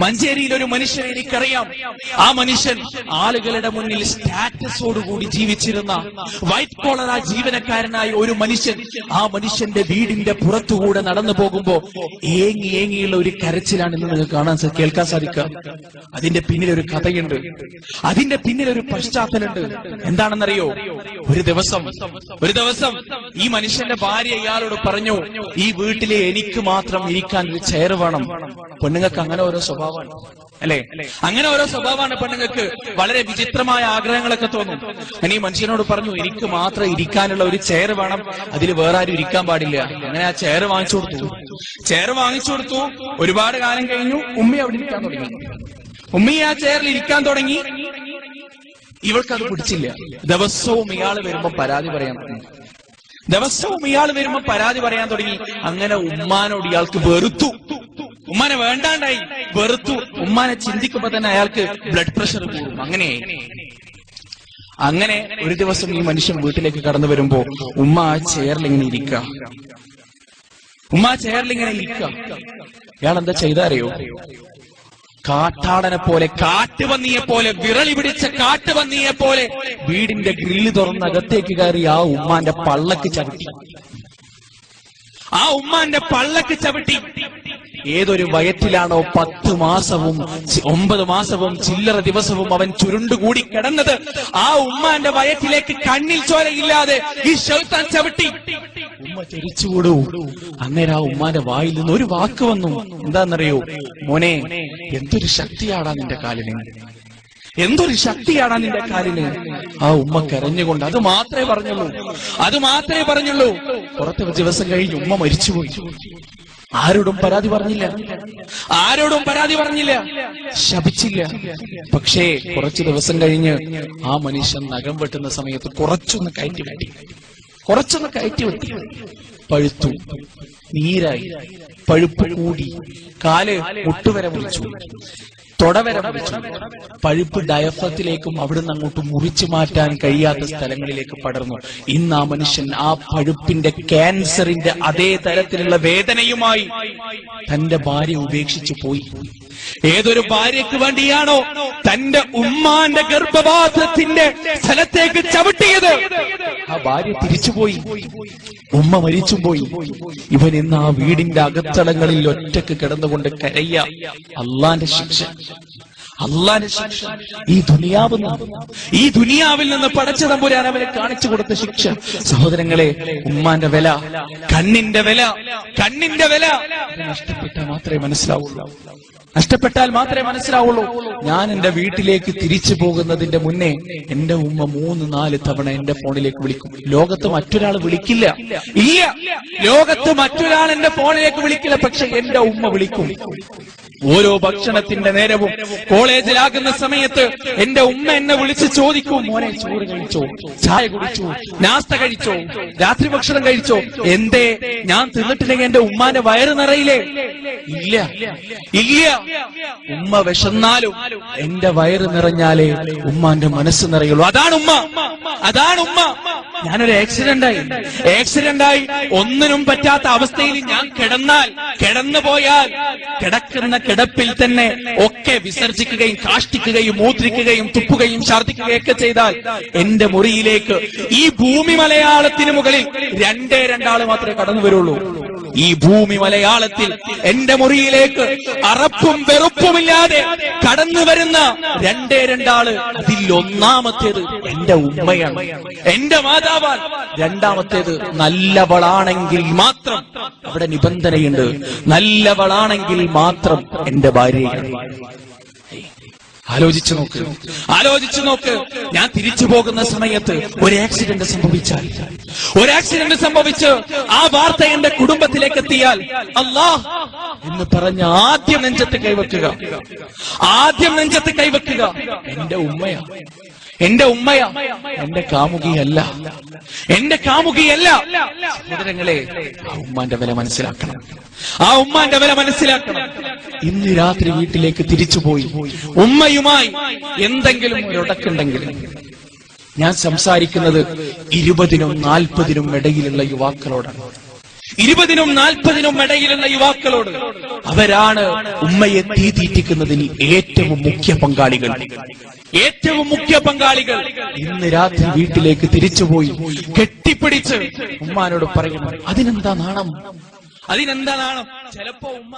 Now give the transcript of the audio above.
മഞ്ചേരിയിൽ ഒരു മനുഷ്യനെ എനിക്കറിയാം. ആ മനുഷ്യൻ ആളുകളുടെ മുന്നിൽ സ്റ്റാറ്റസോടുകൂടി ജീവിച്ചിരുന്ന വൈറ്റ് കോളർ ജീവനക്കാരനായ ഒരു മനുഷ്യൻ. ആ മനുഷ്യന്റെ വീടിന്റെ പുറത്തുകൂടെ നടന്നു പോകുമ്പോ ഏങ്ങിയുള്ള ഒരു കരച്ചിലാണെന്ന് നിങ്ങൾക്ക് കേൾക്കാൻ സാധിക്കുക. അതിന്റെ പിന്നിൽ ഒരു കഥയുണ്ട്, അതിന്റെ പിന്നിൽ ഒരു പശ്ചാത്തലമുണ്ട്. എന്താണെന്നറിയോ? ഒരു ദിവസം ഈ മനുഷ്യന്റെ ഭാര്യ ഇയാളോട് പറഞ്ഞു, ഈ വീട്ടിലെ എനിക്ക് മാത്രം ഇരിക്കാൻ ഒരു ചെയർ വേണം. പെണ്ണുങ്ങൾക്ക് അങ്ങനെ ഓരോ സ്വഭാവമാണ് അല്ലെ? അങ്ങനെ ഓരോ സ്വഭാവമാണ് പെണ്ണുങ്ങൾക്ക്. വളരെ വിചിത്രമായ ആഗ്രഹങ്ങളൊക്കെ തോന്നും. ഞാൻ ഈ മനുഷ്യനോട് പറഞ്ഞു, എനിക്ക് മാത്രം ഇരിക്കാനുള്ള ഒരു ചെയർ വേണം, അതിൽ വേറെ ആരും ഇരിക്കാൻ പാടില്ല. അങ്ങനെ ആ ചെയർ വാങ്ങിച്ചു കൊടുത്തു. ഒരുപാട് കാലം കഴിഞ്ഞു ഉമ്മ അവിടെ ഇരിക്കാൻ തുടങ്ങി. ഉമ്മ ആ ചെയറിൽ ഇരിക്കാൻ തുടങ്ങി. ഇവൾക്കത് പിടിച്ചില്ല. ദിവസവും ഇയാൾ വരുമ്പോ പരാതി പറയാൻ തുടങ്ങി. അങ്ങനെ ഉമ്മാനോട് ഇയാൾക്ക് വെറുത്തു. ഉമ്മാനെ വേണ്ടാണ്ടായി, വെറുത്തു. ഉമ്മാനെ ചിന്തിക്കുമ്പോ തന്നെ അയാൾക്ക് ബ്ലഡ് പ്രഷർ കൂടും. അങ്ങനെ ഒരു ദിവസം ഈ മനുഷ്യൻ വീട്ടിലേക്ക് കടന്നു വരുമ്പോ ഉമ്മ ആ ചെയറിൽ ഇങ്ങനെ ഇരിക്കുക. ഇയാൾ എന്താ ചെയ്തറിയോ? കാട്ടാടനെ പോലെ, കാട്ടുപന്നിയെ പോലെ, വിരളി പിടിച്ച കാട്ടുപന്നിയെ പോലെ വീടിന്റെ ഗ്രില്ല് തുറന്ന് അകത്തേക്ക് കയറി ആ ഉമ്മാന്റെ പള്ളക്ക് ചവിട്ടി. ഏതൊരു വയറ്റിലാണോ 10 മാസവും 9 മാസവും ചില്ലറ ദിവസവും അവൻ ചുരുണ്ടുകൂടി കിടന്നത്, ആ ഉമ്മാന്റെ വയറ്റിലേക്ക് കണ്ണിൽ ചോരയില്ലാതെ ഈ ശൈത്താൻ ചവിട്ടി. ഉമ്മ ചരിച്ചുകൂടൂ. അന്നേരം ആ ഉമ്മാന്റെ വായിൽ നിന്ന് ഒരു വാക്ക് വന്നു. എന്താണെന്നറിയോ? മോനെ, എന്തൊരു ശക്തിയാടാ നിന്റെ കാലിന്. ആ ഉമ്മ കരഞ്ഞുകൊണ്ട് അത് മാത്രമേ പറഞ്ഞുള്ളൂ. കുറച്ച് ദിവസം കഴിഞ്ഞ് ഉമ്മ മരിച്ചുപോയി. ആരോടും പരാതി പറഞ്ഞില്ല, ശപിച്ചില്ല. പക്ഷേ കുറച്ചു ദിവസം കഴിഞ്ഞ് ആ മനുഷ്യൻ നഖം വെട്ടുന്ന സമയത്ത് കുറച്ചൊന്ന് കയറ്റി വെട്ടി. പഴുത്തു, നീരായി, പഴുപ്പ് കൂടി, കാല് മുട്ടുവരെ മുറിച്ചു, തൊടവരെ മുറിച്ചു. പഴുപ്പ് ഡയഫ്രത്തിലേക്കും അവിടുന്ന് അങ്ങോട്ട് മുറിച്ചു മാറ്റാൻ കഴിയാത്ത സ്ഥലങ്ങളിലേക്ക് പടർന്നു. ഇന്ന് ആ മനുഷ്യൻ ആ പഴുപ്പിന്റെ ക്യാൻസറിന്റെ അതേ തരത്തിലുള്ള വേദനയുമായി തന്റെ ഭാര്യ ഉപേക്ഷിച്ചു പോയി. ഏതൊരു ഭാര്യയ്ക്ക് വേണ്ടിയാണോ തന്റെ ഉമ്മാന്റെ ഗർഭപാത്രത്തിന്റെ സ്ഥലത്തേക്ക് ചവിട്ടിയത്, ആ ഭാര്യ തിരിച്ചുപോയി, ഉമ്മ മരിച്ചും പോയി. ഇവൻ ഇന്ന് ആ വീടിന്റെ അകത്തളങ്ങളിൽ ഒറ്റക്ക് കിടന്നുകൊണ്ട് കരയ. അള്ളാന്റെ ശിക്ഷ. ഈ ദുനിയാവിൽ നിന്ന് പടച്ച തമ്പുരാൻ അവരെ കാണിച്ചു കൊടുത്ത ശിക്ഷ. സഹോദരങ്ങളെ, ഉമ്മാന്റെ വില, കണ്ണിന്റെ വില നഷ്ടപ്പെട്ടാൽ മാത്രമേ മനസ്സിലാവുള്ളൂ. ഞാൻ എന്റെ വീട്ടിലേക്ക് തിരിച്ചു പോകുന്നതിന്റെ മുന്നേ എന്റെ ഉമ്മ 3-4 തവണ എന്റെ ഫോണിലേക്ക് വിളിക്കും. ലോകത്ത് മറ്റൊരാൾ വിളിക്കില്ല. ലോകത്ത് മറ്റൊരാൾ എന്റെ ഫോണിലേക്ക് വിളിക്കില്ല. പക്ഷെ എന്റെ ഉമ്മ വിളിക്കും. ഓരോ ഭക്ഷണത്തിന്റെ നേരവും കോളേജിലാകുന്ന സമയത്ത് എന്റെ ഉമ്മ എന്നെ വിളിച്ച് ചോദിക്കും, മോനെ ചോറ് കഴിച്ചോ, ചായ കുടിച്ചോ, നാസ്ത കഴിച്ചോ, രാത്രി ഭക്ഷണം കഴിച്ചോ? എന്തേ ഞാൻ തിന്നിട്ടില്ലെങ്കിൽ എന്റെ ഉമ്മാന്റെ വയറ് നിറയില്ലേ? ഇല്ല. ഉമ്മ വിശന്നാലും എന്റെ വയറ് നിറഞ്ഞാലേ ഉമ്മാന്റെ മനസ്സ് നിറയുള്ളൂ. അതാണ് ഉമ്മ. ഞാനൊരു ആക്സിഡന്റായി ഒന്നിനും പറ്റാത്ത അവസ്ഥയിൽ ഞാൻ കിടന്നുപോയാൽ കിടക്കുന്ന കിടപ്പിൽ തന്നെ ഒക്കെ വിസർജിക്കുകയും കാഷ്ടിക്കുകയും മൂത്രിക്കുകയും തുപ്പുകയും ഛർദ്ദിക്കുകയൊക്കെ ചെയ്താൽ എന്റെ മുറിയിലേക്ക് ഈ ഭൂമി മലയാളത്തിന് മുകളിൽ 2 ആള് മാത്രമേ കടന്നു വരുള്ളൂ. ഈ ഭൂമി മലയാളത്തിൽ എന്റെ മുറിയിലേക്ക് അറപ്പും വെറുപ്പുമില്ലാതെ കടന്നു വരുന്ന 2 ആള്. അതിൽ ഒന്നാമത്തേത് എന്റെ ഉമ്മയാണ്, എന്റെ മാതാവാൻ. രണ്ടാമത്തേത് നല്ലവളാണെങ്കിൽ മാത്രം, അവിടെ നിബന്ധനയുണ്ട്, നല്ലവളാണെങ്കിൽ മാത്രം എന്റെ ഭാര്യയാണ്. ആലോചിച്ചു നോക്ക്. ഞാൻ തിരിച്ചു പോകുന്ന സമയത്ത് ഒരു ആക്സിഡന്റ് സംഭവിച്ച് ആ വാർത്ത എന്റെ കുടുംബത്തിലേക്ക് എത്തിയാൽ അല്ലാഹ് എന്ന് പറഞ്ഞ ആദ്യം നെഞ്ചത്ത് കൈവെക്കുക. എന്റെ ഉമ്മയാ, എന്റെ കാമുകിയല്ല. സഹോദരങ്ങളെ, ആ ഉമ്മാന്റെ വില മനസ്സിലാക്കണം. ഇന്ന് രാത്രി വീട്ടിലേക്ക് തിരിച്ചുപോയി ഉമ്മയുമായി എന്തെങ്കിലും ഒരടക്കുണ്ടെങ്കിൽ, ഞാൻ സംസാരിക്കുന്നത് 20-നും 40-നും ഇടയിലുള്ള യുവാക്കളോടാണ്. 20നും 40നും ഇടയിലുള്ള യുവാക്കളോട് അവരാണ് ഉമ്മയെ തീ തീറ്റിക്കുന്നതിൽ ഏറ്റവും മുഖ്യ പങ്കാളികൾ. ഇന്ന് രാത്രി വീട്ടിലേക്ക് തിരിച്ചുപോയി കെട്ടിപ്പിടിച്ച് ഉമ്മാനോട് പറയണം, അതിനെന്താ നാണം? ചിലപ്പോ ഉമ്മ